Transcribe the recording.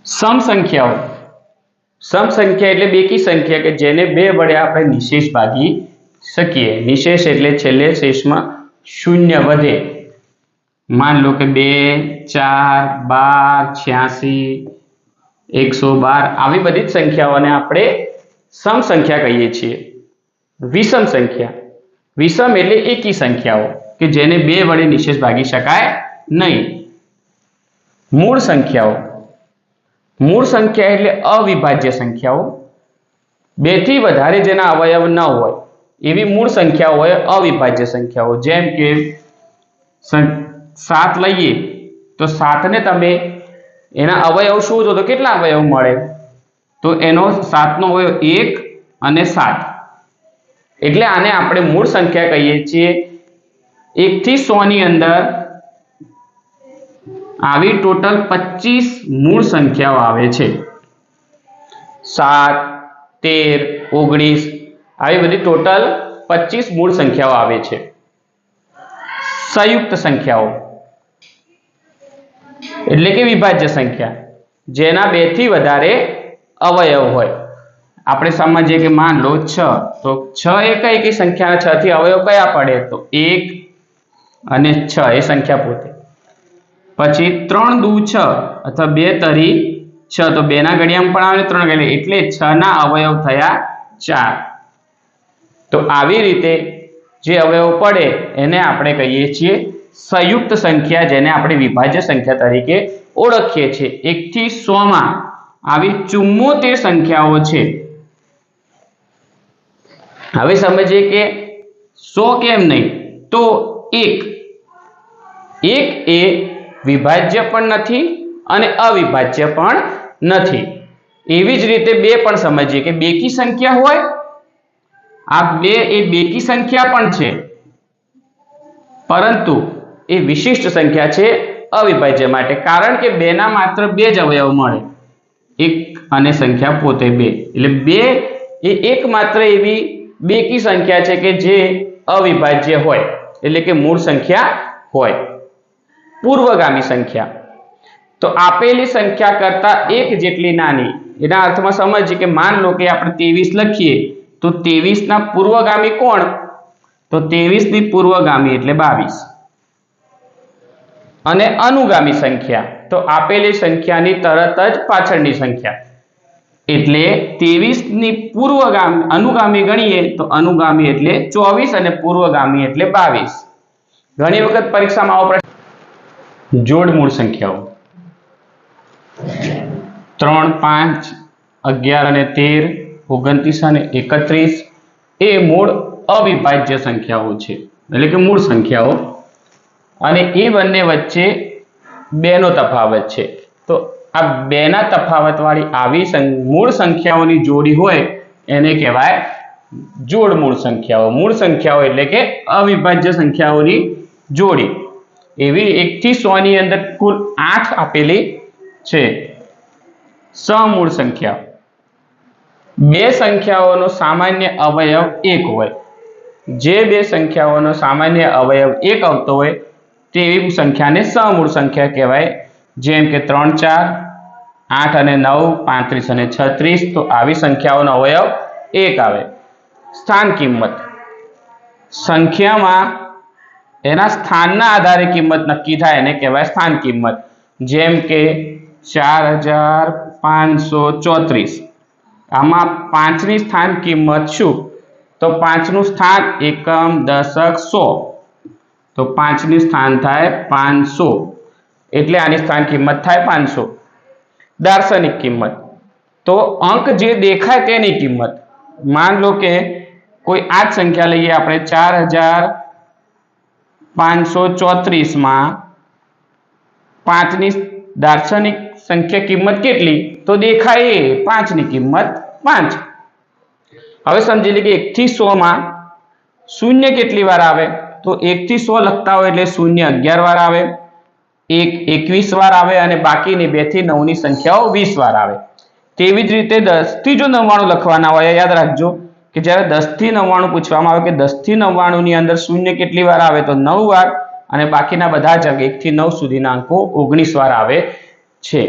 સમ સંખ્યાઓ એટલે બેકી સંખ્યા કે જેને બે વડે આપણે નિશેષ ભાગી શકીએ। નિશેષ એટલે છેલ્લે શેષમાં શૂન્ય વધે। માન લો કે 2 4 12 86 112 આવી બધી જ સંખ્યાઓને આપણે સમ સંખ્યા કહીએ છીએ। વિષમ સંખ્યા, વિષમ એટલે એકી સંખ્યાઓ કે જેને બે વડે નિશેષ ભાગી શકાય નહીં। મૂળ સંખ્યાઓ, મૂળ સંખ્યા એટલે અવિભાજ્ય સંખ્યાઓ, બે થી વધારે જેના અવયવ ન હોય એવી મૂળ સંખ્યાઓ હોય અવિભાજ્ય સંખ્યાઓ। જેમ કે 7 લઈએ તો 7 ને તમે એના અવયવ શોધો તો કેટલા અવયવ મળે? તો એનો 7 નો અવયવ 1 અને 7, એટલે આને આપણે મૂળ સંખ્યા કહીએ છીએ। 1 થી 100 ની અંદર આવી ટોટલ 25 મૂળ સંખ્યાઓ આવે છે। 7 13 19 આવી બધી ટોટલ 25 મૂળ સંખ્યાઓ આવે છે। સંયુક્ત સંખ્યાઓ એટલે કે વિભાજ્ય સંખ્યા જેના બે થી વધારે અવયવ હોય। આપણે સમજીએ કે માન લો 6, તો 6 એ કઈ સંખ્યા? 6 થી અવયવ કયા પડે? તો 1 અને 6 એ સંખ્યા પોતે। પછી 3 દુ 6 અથવા 2 તરી 6, તો 2 ના ઘડિયામાં પણ આવે 3 ઘડિયા એટલે 6 ના અવયવ થયા 4। તો આવી રીતે જે અવયવ પડે એને આપણે કહીએ છીએ સંયુક્ત સંખ્યા, જેને આપણે વિભાજ્ય સંખ્યા તરીકે ઓળખીએ છીએ। 1 થી 100 માં આવી 74 સંખ્યાઓ છે। હવે સમજીએ કે 100 કેમ નહીં? તો 1 એ વિભાજ્ય પણ નથી અને અવિભાજ્ય પણ નથી। એવી જ રીતે 2 પણ સમજીએ કે બેકી સંખ્યા હોય, આ 2 એ બેકી સંખ્યા પણ છે પરંતુ એ વિશિષ્ટ સંખ્યા છે અવિભાજ્ય માટે, કારણ કે 2 ના માત્ર 2 જ અવયવ મળે, 1 અને સંખ્યા પોતે 2, એટલે 2 એ એકમાત્ર એવી બેકી સંખ્યા છે કે જે અવિભાજ્ય હોય, એટલે કે મૂળ સંખ્યા હોય। પૂર્વગામી સંખ્યા, તો આપેલી સંખ્યા કરતા 1 જેટલી નાની, એના અર્થમાં સમજીએ કે માન લો કે આપણે 23 લખીએ તો 23 ના પૂર્વગામી કોણ? તો 23 ની પૂર્વગામી એટલે 22। અને અનુગામી સંખ્યા, તો આપેલી સંખ્યાની તરત જ પાછળની સંખ્યા, એટલે 23 ની પૂર્વગામી અનુગામી ગણીએ તો અનુગામી એટલે 24 અને પૂર્વગામી એટલે 22। ઘણી વખત પરીક્ષામાં આવો પ્રશ્ન, જોડ મૂળ સંખ્યાઓ 3 5 11 અને 13 29 અને 31 એ મૂળ અવિભાજ્ય સંખ્યાઓ છે, એટલે કે મૂળ સંખ્યાઓ, અને એ બંને વચ્ચે 2 નો તફાવત છે। તો આ 2 ના તફાવત વાળી આવી મૂળ સંખ્યાઓની જોડી હોય એને કહેવાય જોડ મૂળ સંખ્યાઓ। મૂળ સંખ્યાઓ એટલે કે અવિભાજ્ય સંખ્યાઓની જોડી। એવી 1 થી 100 ની અંદર કુલ 8 આપેલી છે। સમૂળ સંખ્યા, બે સંખ્યાઓનો સામાન્ય અવયવ 1 હોય, જે બે સંખ્યાઓનો સામાન્ય અવયવ 1 આવતો હોય તેવી સંખ્યાને સમૂળ સંખ્યા કહેવાય। જેમ કે 3 4 8 અને 9 35 અને 36, તો આવી સંખ્યાઓનો અવયવ 1 આવે। સ્થાન કિંમત, સંખ્યામાં એના સ્થાનના આધારે કિંમત નક્કી થાય એને કહેવાય સ્થાન કિંમત। જેમ કે 4534, આમાં 5 ની સ્થાન કિંમત શું? તો 5 નું સ્થાન એકમ દશક 100, તો 5 ની સ્થાન થાય 500, એટલે આની સ્થાન કિંમત થાય 500। દાર્શનિક કિંમત, તો અંક જે દેખાય તેની કિંમત। માન લો કે કોઈ આ જ સંખ્યા લઈએ આપણે 4534 માં 5 ની દાર્શનિક સંખ્યા કિંમત કેટલી? તો દેખાય એ 5 ની કિંમત 5। હવે સમજી લઈએ કે 1 થી 100 માં શૂન્ય કેટલી વાર આવે? તો 1 થી 100 લખતા હોય એટલે શૂન્ય 11 વાર આવે, 1 21 વાર આવે અને બાકીની 2 થી 9 ની સંખ્યાઓ 20 વાર આવે। તેવી જ રીતે 10 થી જો 99 લખવાના હોય, યાદ રાખજો કે જ્યારે 10 થી 99 પૂછવામાં આવે કે 10 થી 99 ની અંદર શૂન્ય કેટલી વાર આવે? તો 9 વાર, અને બાકીના બધા જ અંક 1 થી 9 સુધીના અંકો 19 વાર આવે છે।